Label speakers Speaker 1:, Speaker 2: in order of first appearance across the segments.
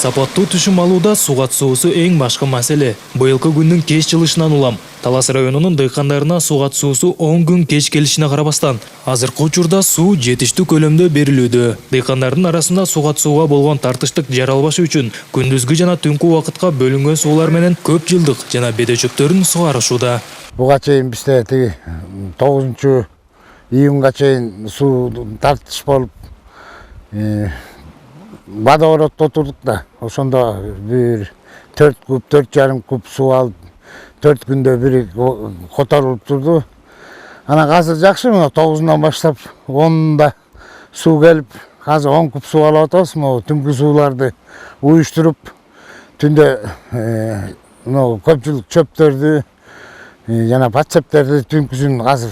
Speaker 1: Сапаттуу түшүм алууда суга суусу эң башкы маселе. Быйылкы күндүн кеч жылышынан улам. Талас районунун дыйкандарына суга суусу 10 күн кеч келишине карабастан, азыркы учурда суу жетиштүү көлөмдө берилүүдө. Дыйкандардын арасында суга сууга болгон тартыштык жаралбашы үчүн күндүзгү жана түнкү убакытка бөлүнгөн суулар менен көп жылдык жана беде чөптөрүн сугарышууда.
Speaker 2: Буга чейин бизде 9-июнга чейин суу тартыш болуп, водоворотто отурдук да. Ошондо бир 4 куб, 4,5 куб суу алып, 4 күндө бири которулуп турду. Анан азыр жакшы, 9-унан баштап 10-да суу келип, азыр 10 куб суу алып атабыз. Түнкү сууларды уюштуруп, түндө көпчүлүк чөптөрдү жана патсептерди түнкүсүн азыр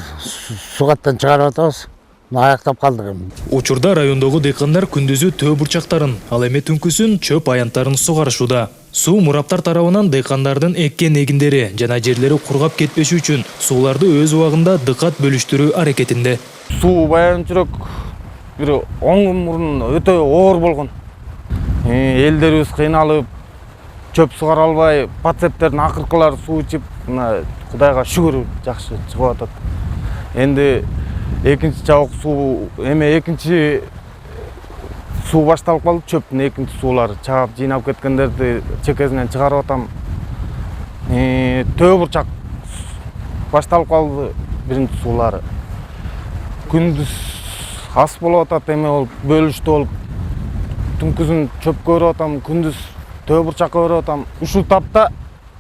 Speaker 2: сугаттан чыгарып атабыз. Аяктап калдык эми.
Speaker 1: Учурда райондогу дыйкандар күндүзү төө бурчактарын, ал эми түнкүсүн чөп аянттарын сугарышууда. Суу мураптар тарабынан дыйкандардын эккен эгиндери жана жерлери кургап кетпеши үчүн сууларды өз убагында дыкат бөлүштүрүү аракетинде.
Speaker 3: Суу баягынчырөөк бир 10 күн мурун өтө оор болгон. Элдерибиз кыйналып, чөп сугара албай, патсептердин акыркылары суу ичип, Кудайга шүгүр жакшы чыгып атат. Энди экинчи жабык суу, экинчи суу башталып калды, чөптүн экинчи суулары чаап жыйнап кеткендерди чекесинен чыгарып атам. Төө бурчак башталып калды, биринчи суулары. Күндүз ас болуп атат, болуп бөлүштү болуп, түнкүсүн чөпкө берип атам, күндүз төө бурчакка берип атам. Ушул тапта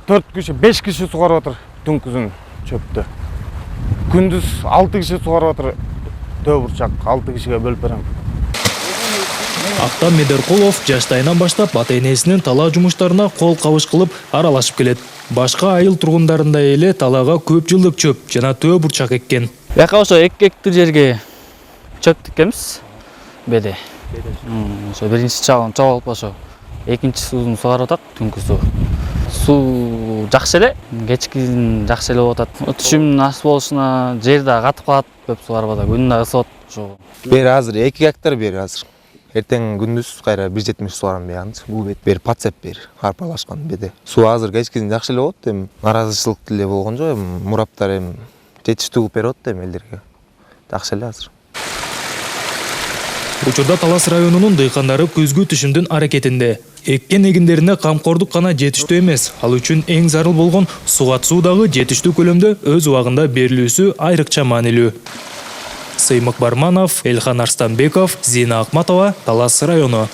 Speaker 3: 4 киши, 5 киши сугарып атыр түнкүсүн чөптү. Күндүз 6 киши сугарып атыр төө бурчак, 6 кишиге бөлүп берем.
Speaker 1: Актан Медеркулов жаштайынан баштап ата-энесинин талаа жумуштарына кол кабыш кылып аралашып келет. Башка айыл тургундарындай эле талаага көп жылдык чөп жана төө бурчак эккен.
Speaker 4: Бияка ошо 2 гектар жерге чөп тиккенбиз. Беде. Ошо биринчи чабып алып ошо экинчи суун сугарып атат түнкүсү. Суу жакшы эле, кечкисин жакшы эле болуп атат. Түшүмдүн аз болушуна жер да катып калат, көп сугарып атат, күн да ысып атат ошо.
Speaker 5: Бери азыр 2 гектар бери азыр. Эртең күндүз кайра 1,70 сугарам беягынчы. Бул бет бери патсеп бери арпалашкан беде. Суу азыр кечкисин жакшы эле болот, эми наразычылык деле болгон жок, мураптар эми жетиштүү кылып берип атат элдерге. Жакшы эле азыр.
Speaker 1: Учурда Талас районунун дыйкандары күзгү түшүмдүн аракетинде. Эккен эгиндерине камкордук гана жетиштүү эмес, ал үчүн эң зарыл болгон суга суудагы жетиштүү көлөмдө өз убагында берилүүсү айрыкча маанилүү. Сыймык Барманов, Элхан Арстанбеков, Зина Акматова, Талас району.